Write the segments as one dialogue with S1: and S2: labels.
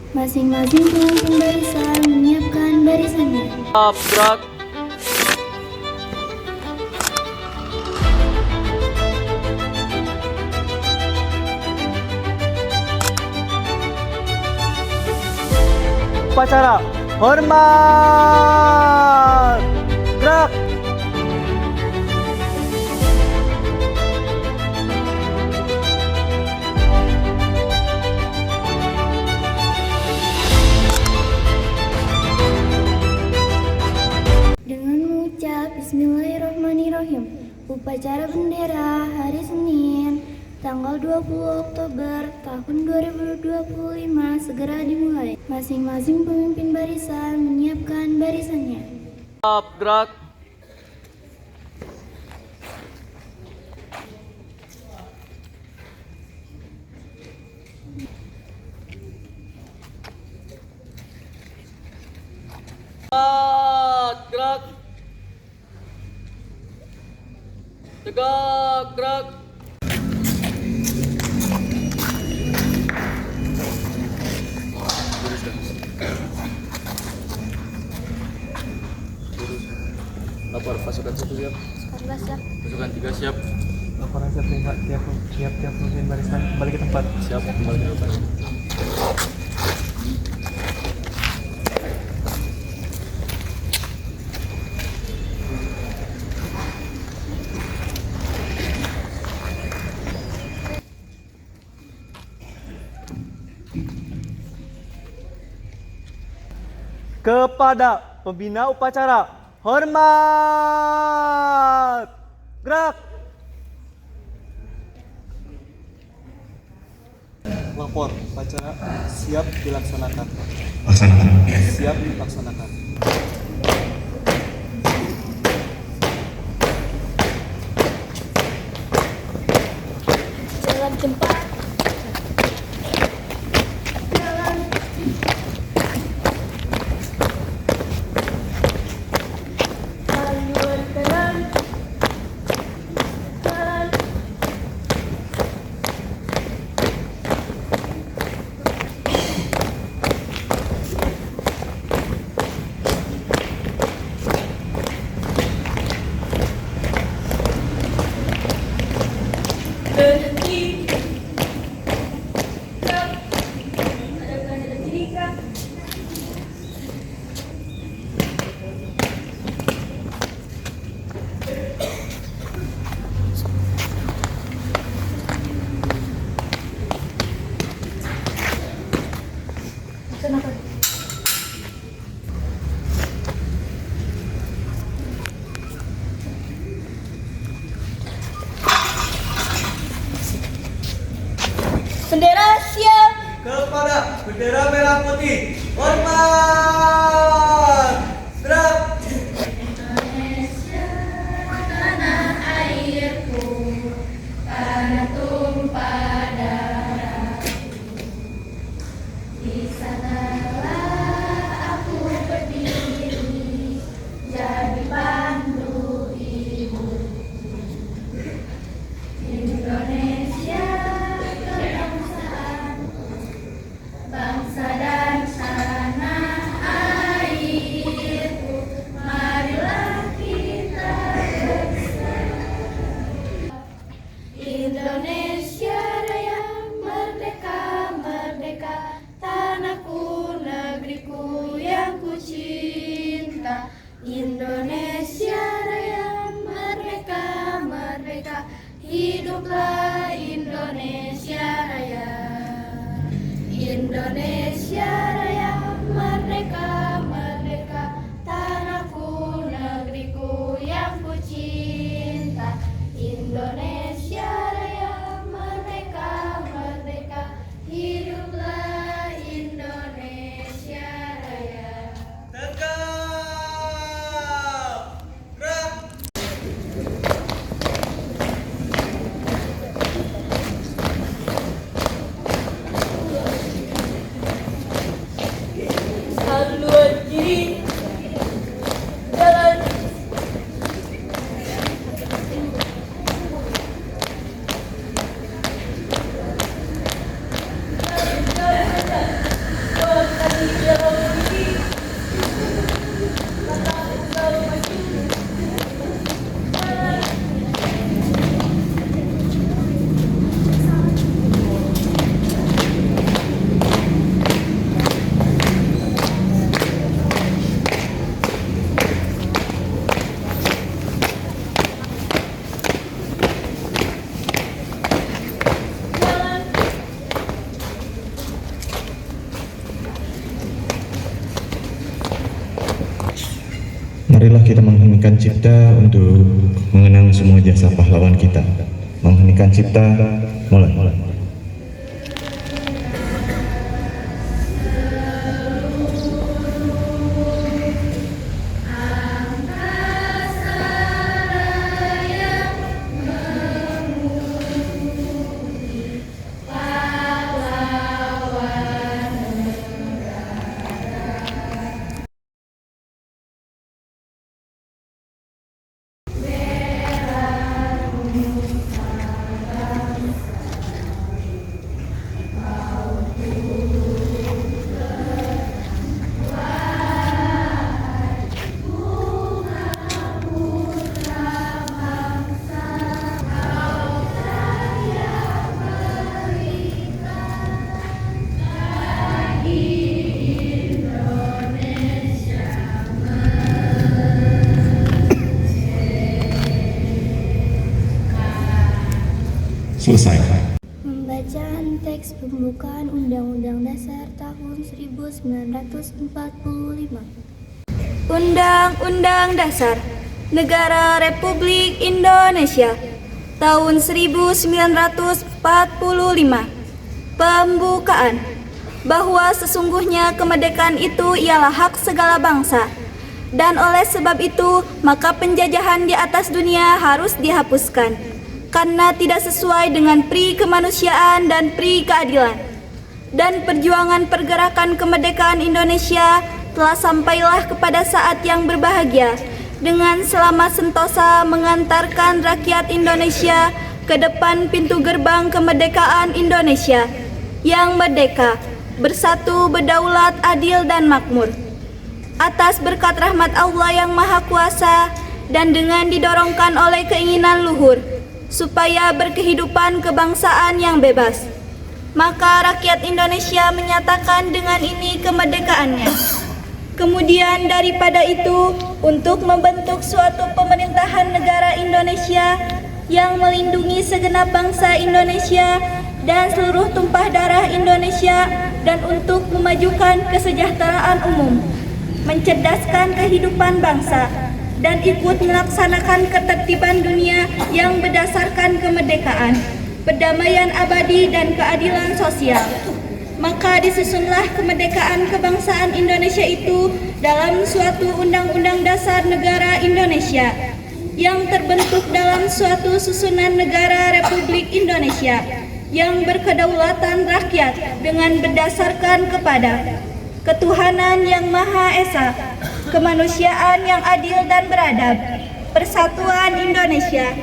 S1: Masing-masing pemimpin barisan menyiapkan barisannya.
S2: Siap, gerak. Upacara hormat. Gerak.
S1: Dengan mengucap Bismillahirrahmanirrahim, upacara bendera hari Senin, tanggal 20 Oktober tahun 2025 segera dimulai. Masing-masing pemimpin barisan menyiapkan barisannya.
S2: Siap, gerak. Gerak. Tegak, gerak. Lapor pasukan 1 siap. Pasukan 3 siap.
S3: Laporan tiap pemimpin barisan kembali ke tempat.
S2: Siap, kembali ke depan. Kepada pembina upacara, hormat. Gerak.
S3: Lapor upacara siap dilaksanakan. Siap dilaksanakan.
S1: Jalan cepat. Bendera siap.
S3: Kepada bendera merah putih, hormat. Gerak.
S1: Indonesia Raya merdeka, merdeka, tanahku, negeriku yang ku cinta. Indonesia Raya merdeka, merdeka, hiduplah Indonesia Raya. Indonesia Raya merdeka, merdeka, tanahku, negeriku yang ku cinta. Indonesia Raya merdeka, merdeka, hiduplah Indonesia Raya.
S3: Tegak. Gerak.
S1: Haluan
S4: Marilah kita mengheningkan cipta untuk mengenang semua jasa pahlawan kita. Mengheningkan cipta, mulai. Selesai.
S1: Pembacaan teks pembukaan Undang-Undang Dasar tahun 1945. Undang-Undang Dasar Negara Republik Indonesia tahun 1945. Pembukaan. Bahwa sesungguhnya kemerdekaan itu ialah hak segala bangsa, dan oleh sebab itu maka penjajahan di atas dunia harus dihapuskan, karena tidak sesuai dengan pri kemanusiaan dan pri keadilan. Dan perjuangan pergerakan kemerdekaan Indonesia telah sampailah kepada saat yang berbahagia, dengan selamat sentosa mengantarkan rakyat Indonesia ke depan pintu gerbang kemerdekaan Indonesia yang merdeka, bersatu, berdaulat, adil dan makmur. Atas berkat rahmat Allah yang Maha Kuasa dan dengan didorongkan oleh keinginan luhur supaya berkehidupan kebangsaan yang bebas, maka rakyat Indonesia menyatakan dengan ini kemerdekaannya. Kemudian daripada itu, untuk membentuk suatu pemerintahan negara Indonesia yang melindungi segenap bangsa Indonesia dan seluruh tumpah darah Indonesia, dan untuk memajukan kesejahteraan umum, mencerdaskan kehidupan bangsa, dan ikut melaksanakan ketertiban dunia yang berdasarkan kemerdekaan, perdamaian abadi dan keadilan sosial. Maka disusunlah kemerdekaan kebangsaan Indonesia itu dalam suatu Undang-Undang Dasar Negara Indonesia yang terbentuk dalam suatu susunan negara Republik Indonesia yang berkedaulatan rakyat dengan berdasarkan kepada ketuhanan yang Maha Esa, kemanusiaan yang adil dan beradab, persatuan Indonesia,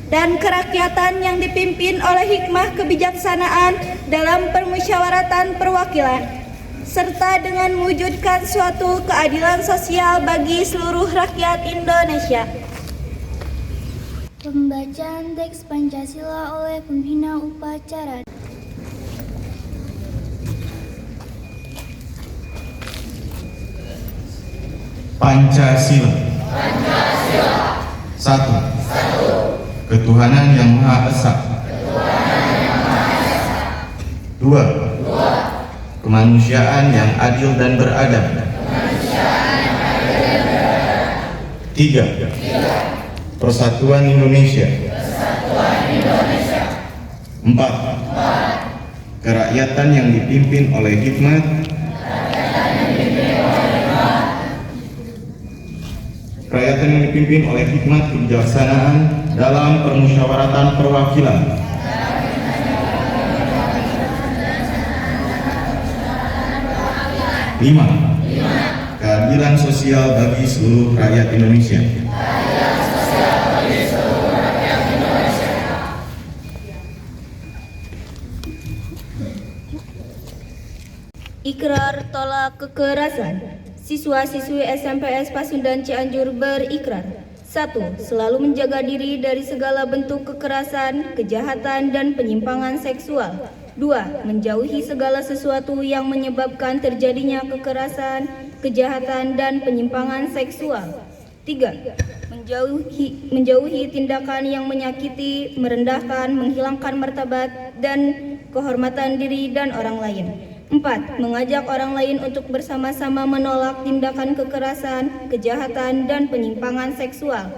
S1: dan kerakyatan yang dipimpin oleh hikmah kebijaksanaan dalam permusyawaratan perwakilan, serta dengan mewujudkan suatu keadilan sosial bagi seluruh rakyat Indonesia. Pembacaan teks Pancasila oleh pembina upacara.
S4: Pancasila. Satu. Ketuhanan yang Maha Esa. Dua. Kemanusiaan yang adil dan beradab. Tiga. Persatuan Indonesia. Empat. Kerakyatan yang dipimpin oleh hikmat. Kerakyatan yang dipimpin oleh hikmat kebijaksanaan dalam permusyawaratan perwakilan. Lima. Keadilan sosial bagi seluruh rakyat Indonesia.
S1: Ikrar tolak kekerasan. Siswa-siswi SMPS Pasundan Cianjur berikrar. 1. Selalu menjaga diri dari segala bentuk kekerasan, kejahatan, dan penyimpangan seksual. 2. Menjauhi segala sesuatu yang menyebabkan terjadinya kekerasan, kejahatan, dan penyimpangan seksual. 3. Menjauhi tindakan yang menyakiti, merendahkan, menghilangkan martabat, dan kehormatan diri dan orang lain. 4. Mengajak orang lain untuk bersama-sama menolak tindakan kekerasan, kejahatan, dan penyimpangan seksual.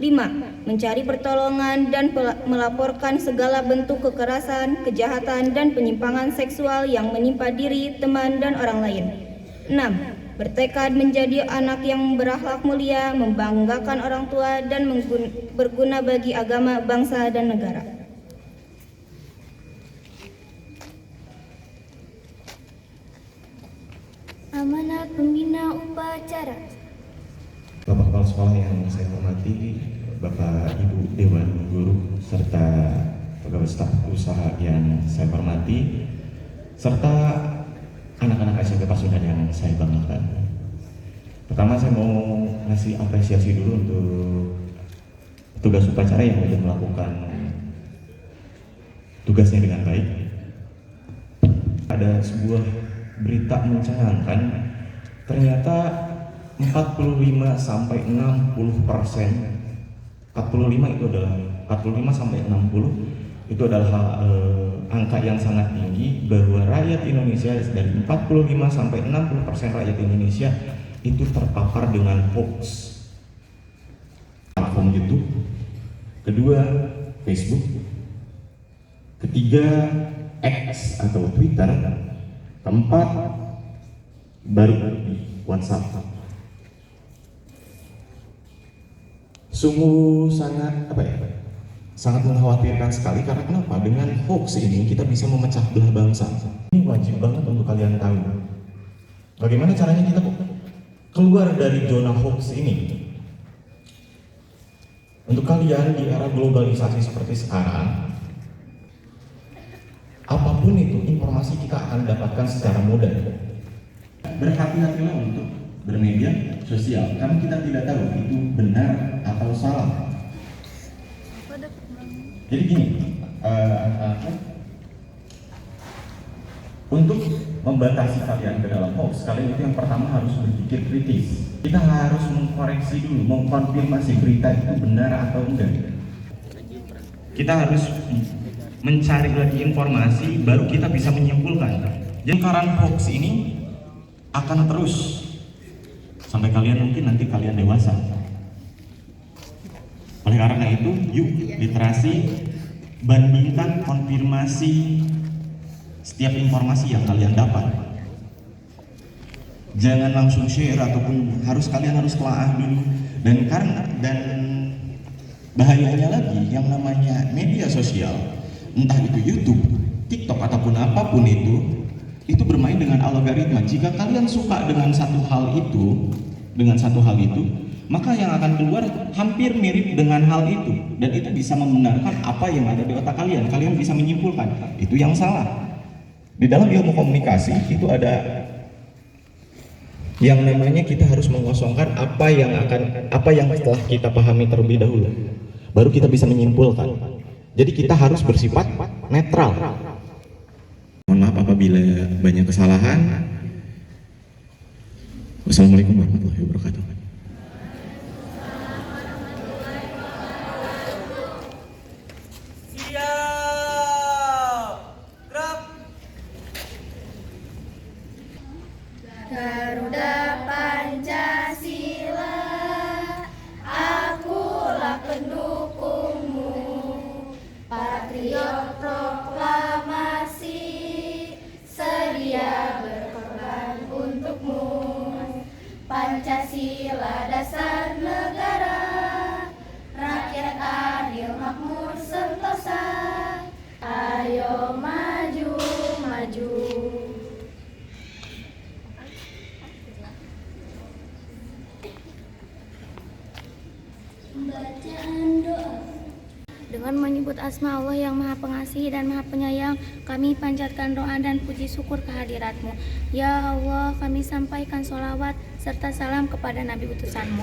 S1: 5. Mencari pertolongan dan melaporkan segala bentuk kekerasan, kejahatan, dan penyimpangan seksual yang menimpa diri, teman, dan orang lain. 6. Bertekad menjadi anak yang berakhlak mulia, membanggakan orang tua, dan berguna bagi agama, bangsa, dan negara. Amanat Pembina Upacara.
S4: Bapak Kepala Sekolah yang saya hormati, Bapak Ibu Dewan Guru, serta pegawai staf usaha yang saya hormati, serta anak-anak SMP Pasundan yang saya banggakan. Pertama saya mau ngasih apresiasi dulu untuk tugas upacara yang sudah melakukan tugasnya dengan baik. Ada sebuah berita mencengangkan, ternyata 45 sampai 60%, 45 itu adalah 45 sampai 60 itu adalah angka yang sangat tinggi, bahwa rakyat Indonesia dari 45 sampai 60% rakyat Indonesia itu terpapar dengan hoax. Platform YouTube, kedua Facebook, ketiga X atau Twitter, keempat baru di WhatsApp. Sungguh sangat sangat mengkhawatirkan sekali, karena kenapa? Dengan hoax ini kita bisa memecah belah bangsa. Ini wajib banget untuk kalian tahu. Bagaimana caranya kita keluar dari zona hoax ini? Untuk kalian di era globalisasi seperti sekarang, apapun itu informasi kita akan dapatkan secara mudah. Berhati-hatilah untuk bermedia sosial, karena kita tidak tahu itu benar atau salah. Jadi gini, untuk membatasi kalian ke dalam hoax, kalian itu yang pertama harus berpikir kritis. Kita harus mengkoreksi dulu, mengkonfirmasi berita itu benar atau enggak. Kita harus mencari lagi informasi, baru kita bisa menyimpulkan. Jadi lingkaran hoax ini akan terus sampai kalian mungkin nanti kalian dewasa. Oleh karena itu, yuk literasi, bandingkan, konfirmasi setiap informasi yang kalian dapat. Jangan langsung share, ataupun kalian harus telaah dulu. Dan bahayanya lagi, yang namanya media sosial, entah itu YouTube, TikTok ataupun apapun itu bermain dengan algoritma. Jika kalian suka dengan satu hal itu, maka yang akan keluar hampir mirip dengan hal itu, dan itu bisa membenarkan apa yang ada di otak kalian. Kalian bisa menyimpulkan itu yang salah. Di dalam ilmu komunikasi itu ada yang namanya kita harus mengosongkan apa yang telah kita pahami terlebih dahulu, baru kita bisa menyimpulkan. Jadi kita harus bersifat netral. Mohon maaf apabila banyak kesalahan. Wassalamualaikum warahmatullahi wabarakatuh.
S1: Garuda Pancasila, akulah pendukungmu. Patriot proklamasi, sedia berkorban untukmu. Pancasila dasar negara, rakyat adil makmur sentosa. Ayo maju, maju. Bacaan doa. Dengan menyebut asma Allah yang Maha Pengasih dan Maha Penyayang, kami panjatkan doa dan puji syukur kehadirat-Mu. Ya Allah, kami sampaikan sholawat serta salam kepada Nabi utusan-Mu.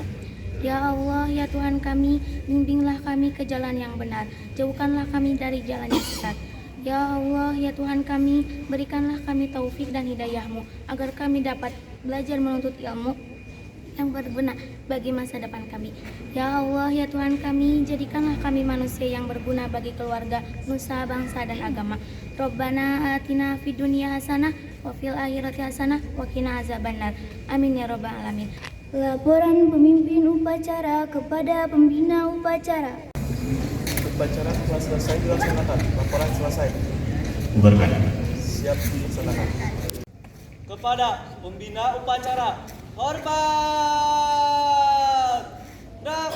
S1: Ya Allah, ya Tuhan kami, bimbinglah kami ke jalan yang benar, jauhkanlah kami dari jalan yang sesat. Ya Allah, ya Tuhan kami, berikanlah kami taufik dan hidayah-Mu, agar kami dapat belajar menuntut ilmu yang berguna bagi masa depan kami. Ya Allah, ya Tuhan kami, jadikanlah kami manusia yang berguna bagi keluarga, nusa, bangsa, dan agama. Rabbana atina fid dunya hasanah
S5: wa fil akhirati hasanah wa qina azabannar. Amin ya rabbal alamin.
S1: Laporan pemimpin upacara kepada pembina upacara.
S3: Upacara telah selesai dilaksanakan. Laporan selesai.
S4: Bubarkan.
S3: Siap dilaksanakan. Kepada pembina upacara, hormat. Gerak.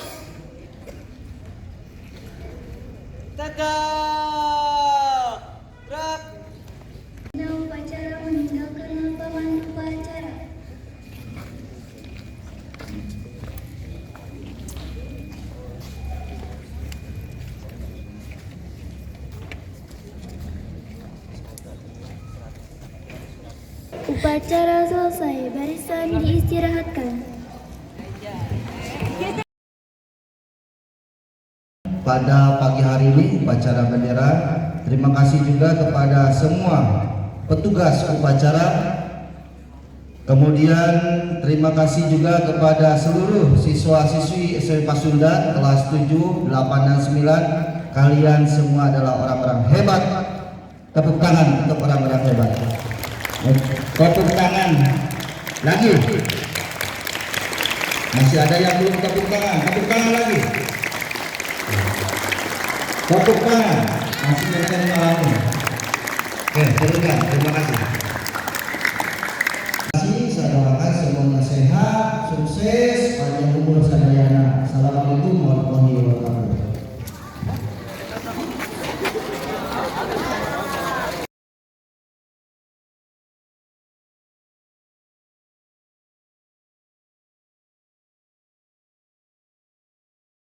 S3: Tegak. Gerak.
S1: Pembina upacara meninggalkan lapangan upacara. Upacara selesai, barisan diistirahatkan.
S6: Pada pagi hari ini upacara bendera, terima kasih juga kepada semua petugas upacara. Kemudian terima kasih juga kepada seluruh siswa-siswi SMP Pasundan kelas 7, 8, dan 9. Kalian semua adalah orang-orang hebat. Tepuk tangan untuk orang-orang hebat. Tepuk tangan lagi. Masih ada yang belum tepuk tangan. Tepuk tangan lagi. Tepuk tangan. Masih ada yang malam. Oke, teruskan. Terima kasih. Terima kasih. Saya doakan semuanya sehat, sukses, panjang umur sadayana. Assalamualaikum warahmatullahi wabarakatuh.